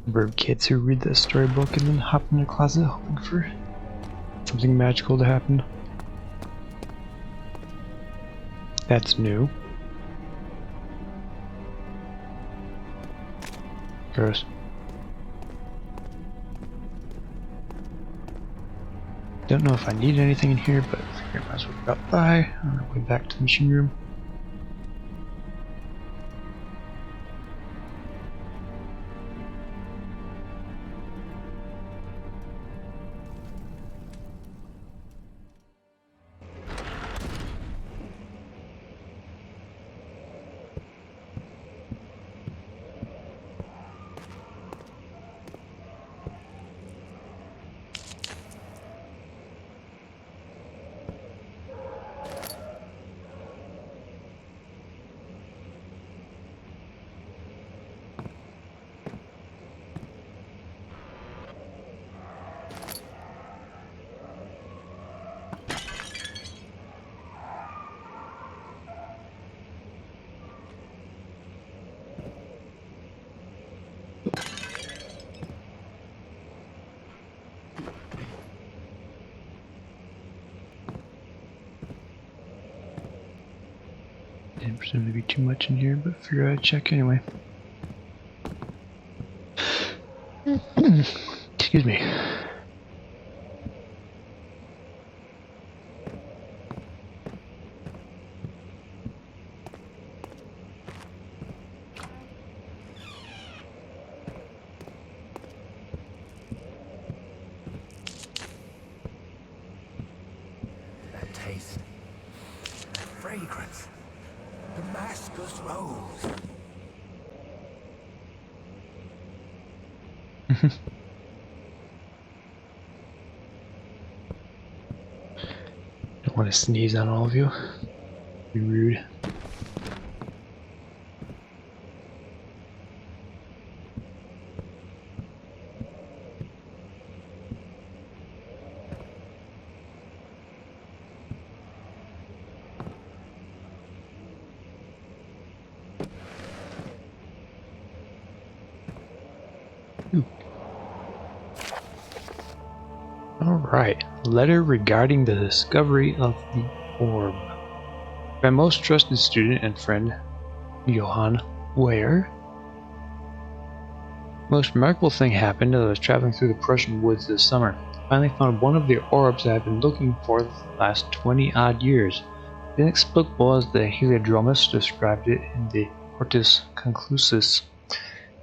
Number of kids who read this storybook and then hop in their closet hoping for something magical to happen. That's new. Gross. Don't know if I need anything in here, but I figure I might as well drop by on our way back to the machine room. Didn't presume to be too much in here, but figure I'd check anyway. Excuse me. That taste, that fragrance, Damascus rose. Don't want to sneeze on all of you. Be rude. Alright, letter regarding the discovery of the orb. My most trusted student and friend, Johann, where? Most remarkable thing happened as I was traveling through the Prussian woods this summer. I finally found one of the orbs I've been looking for the last 20-odd years. The inexplicable, as the heliodromus described it in the Hortus Conclusus,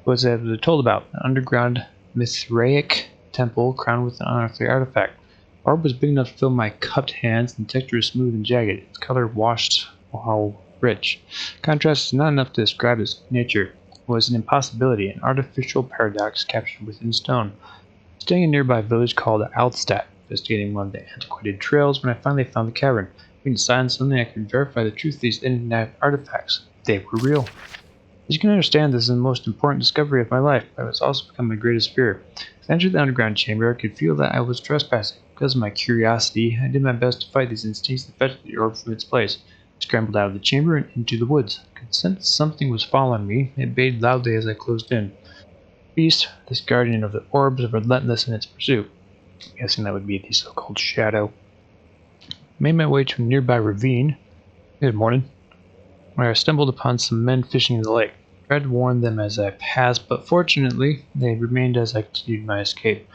was as I was told about, an underground Mithraic temple crowned with an unearthly artifact. The orb was big enough to fill my cupped hands, and the texture is smooth and jagged. Its color washed while rich. Contrast is not enough to describe its nature. It was an impossibility, an artificial paradox captured within stone. Staying in a nearby village called Altstadt, investigating one of the antiquated trails when I finally found the cavern. Being silent, suddenly I could verify the truth of these enigmatic artifacts. They were real. As you can understand, this is the most important discovery of my life, but it was also become my greatest fear. As I entered the underground chamber, I could feel that I was trespassing. Because of my curiosity, I did my best to fight these instincts that fetched the orb from its place. I scrambled out of the chamber and into the woods. I could sense something was following me. It bayed loudly as I closed in. The beast, this guardian of the orbs, was relentless in its pursuit. I'm guessing that would be the so-called shadow. I made my way to a nearby ravine. Good morning. Where I stumbled upon some men fishing in the lake. I tried to warn them as I passed, but fortunately, they remained as I continued my escape.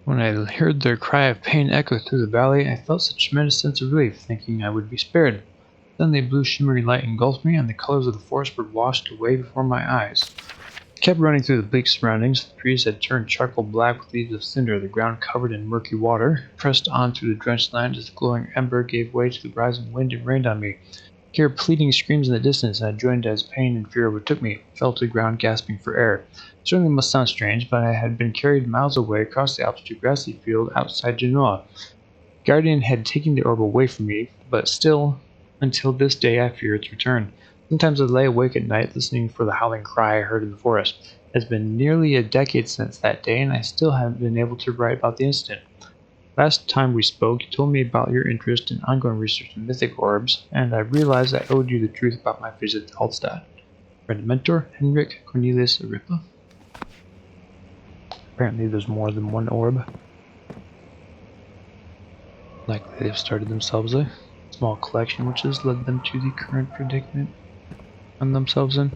When I heard their cry of pain echo through the valley, I felt such a tremendous sense of relief, thinking I would be spared. Suddenly, a blue shimmering light engulfed me, and the colors of the forest were washed away before my eyes. I kept running through the bleak surroundings. The trees had turned charcoal black with leaves of cinder, the ground covered in murky water. I pressed on through the drenched land as the glowing ember gave way to the rising wind and rained on me. I heard pleading screams in the distance, and I joined as pain and fear overtook me. I fell to the ground, gasping for air. It certainly must sound strange, but I had been carried miles away across the Alps to a grassy field outside Genoa. The guardian had taken the orb away from me, but still, until this day, I fear its return. Sometimes I lay awake at night, listening for the howling cry I heard in the forest. It has been nearly a decade since that day, and I still haven't been able to write about the incident. Last time we spoke, you told me about your interest in ongoing research in mythic orbs, and I realized I owed you the truth about my visit to Altstadt. Friend and mentor, Henrik Cornelius Agrippa. Apparently there's more than one orb. Likely they've started themselves a small collection which has led them to the current predicament on themselves in.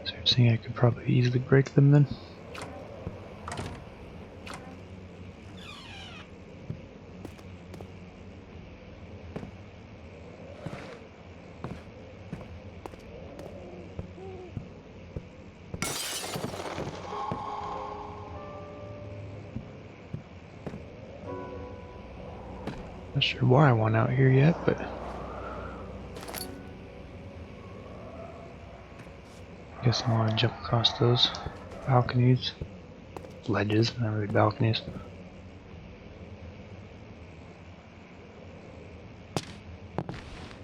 So you're saying I could probably easily break them then? Not sure why I want out here yet, but I guess I want to jump across those balconies, ledges, not really balconies.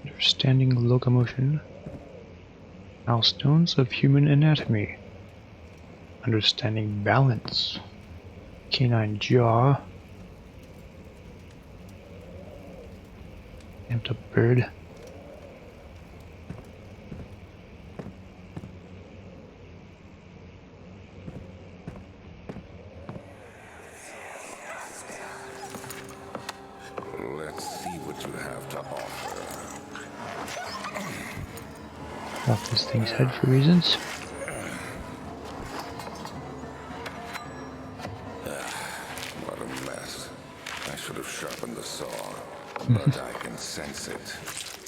Understanding locomotion, milestones of human anatomy, understanding balance, canine jaw, amped up bird. Let's see what you have to offer. Off this thing's head for reasons. What a mess. I should have sharpened the saw, but I can sense it.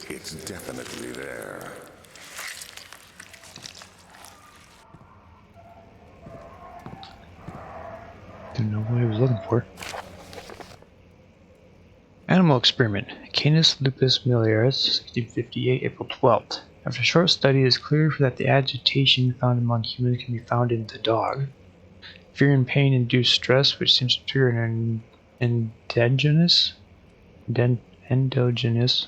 It's definitely there. Didn't know what I was looking for. Animal experiment. Canis lupus miliaris, 1658, April 12th. After a short study, it is clear that the agitation found among humans can be found in the dog. Fear and pain induce stress, which seems to trigger an endogenous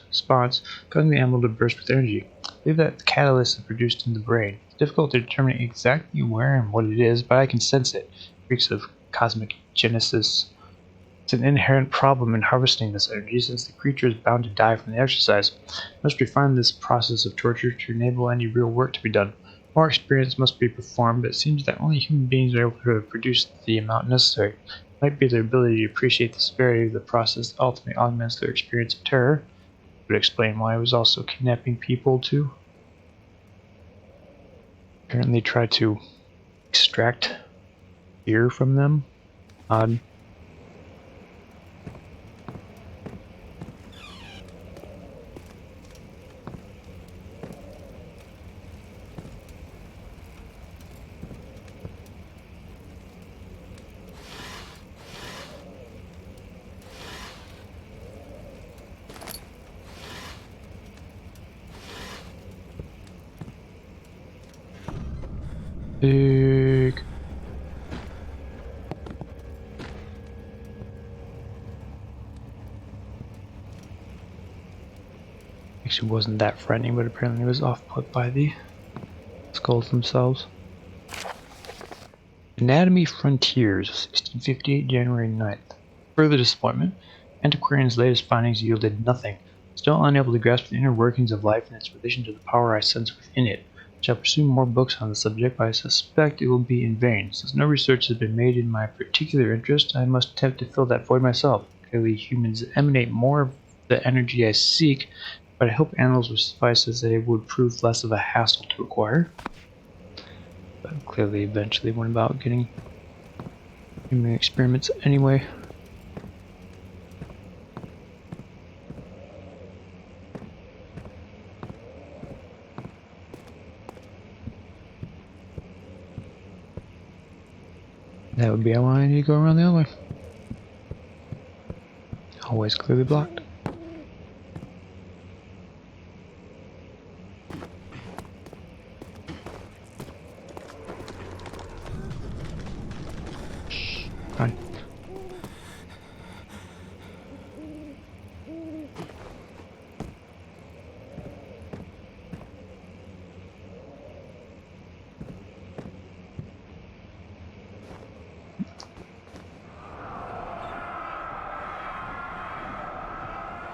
response, causing the animal to burst with energy. I believe that the catalyst is produced in the brain. It's difficult to determine exactly where and what it is, but I can sense it. Freaks of cosmic genesis. It's an inherent problem in harvesting this energy, since the creature is bound to die from the exercise. We must refine this process of torture to enable any real work to be done. More experience must be performed, but it seems that only human beings are able to produce the amount necessary. It might be their ability to appreciate the severity of the process that ultimately augments their experience of terror. It would explain why I was also kidnapping people too. Apparently try to extract fear from them. Odd. Big. Actually wasn't that frightening, but apparently was off-put by the skulls themselves. Anatomy Frontiers, 1658, January 9th. Further disappointment, antiquarian's latest findings yielded nothing. Still unable to grasp the inner workings of life and its relation to the power I sense within it. I shall pursue more books on the subject, but I suspect it will be in vain. Since no research has been made in my particular interest, I must attempt to fill that void myself. Clearly, humans emanate more of the energy I seek, but I hope animals will suffice, as they would prove less of a hassle to acquire. But clearly, eventually went about getting human experiments anyway. That would be why I need to go around the other way. Always clearly blocked. Fine.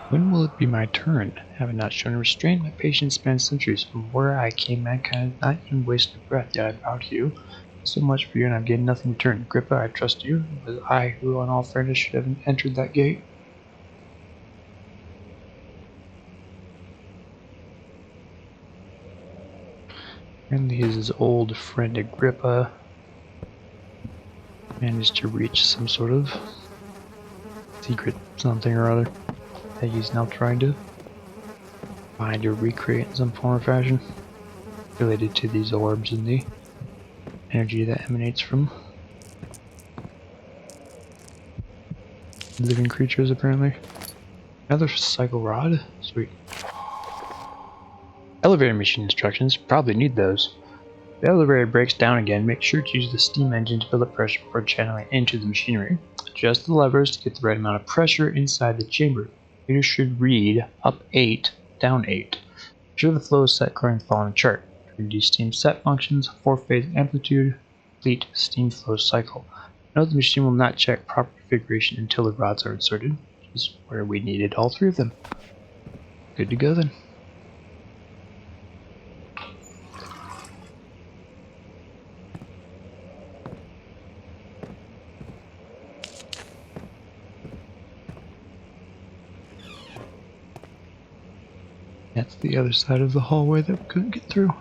When will it be my turn? Have I not shown restraint? My patience spans centuries. From where I came, mankind has not even wasted a breath, yet I bow to you. So much for you, and I've gained nothing in return. Agrippa, I trust you. It was I who, on all fairness, should have entered that gate. And his old friend Agrippa managed to reach some sort of secret something or other that he's now trying to find or recreate in some form or fashion related to these orbs and the energy that emanates from living creatures, apparently. Another cycle rod. Sweet. Elevator machine instructions. Probably need those. If the elevator breaks down again, make sure to use the steam engine to build up pressure before channeling into the machinery. Adjust the levers to get the right amount of pressure inside the chamber. Meter should read up 8, down 8. Make sure the flow is set according to the following chart. Reduce steam set functions, 4-phase amplitude, complete steam flow cycle. Note the machine will not check proper configuration until the rods are inserted, which is where we needed all 3 of them. Good to go then. That's the other side of the hallway that we couldn't get through.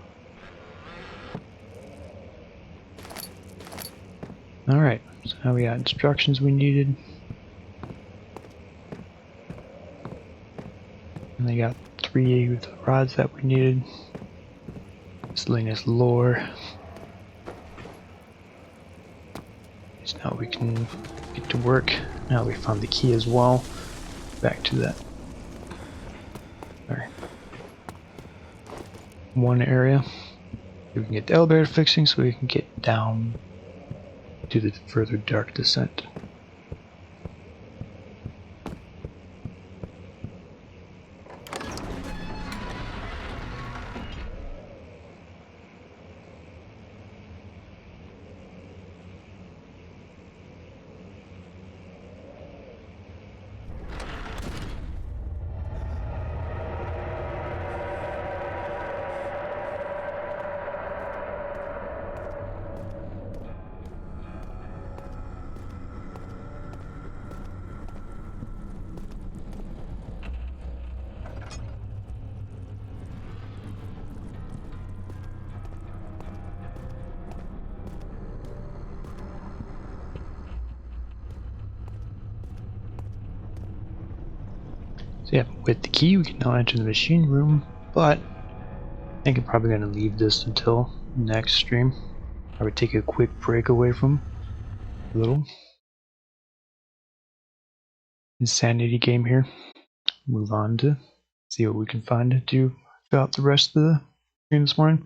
Alright, so now we got instructions we needed. And they got 3 of the rods that we needed. Miscellaneous lore. So now we can get to work. Now we found the key as well. Back to that. Alright. One area. We can get the elevator fixing so we can get down to the further dark descent. So yeah, with the key we can now enter the machine room, but I think I'm probably going to leave this until next stream. I would take a quick break away from a little insanity game here. Move on to see what we can find to fill out the rest of the stream this morning.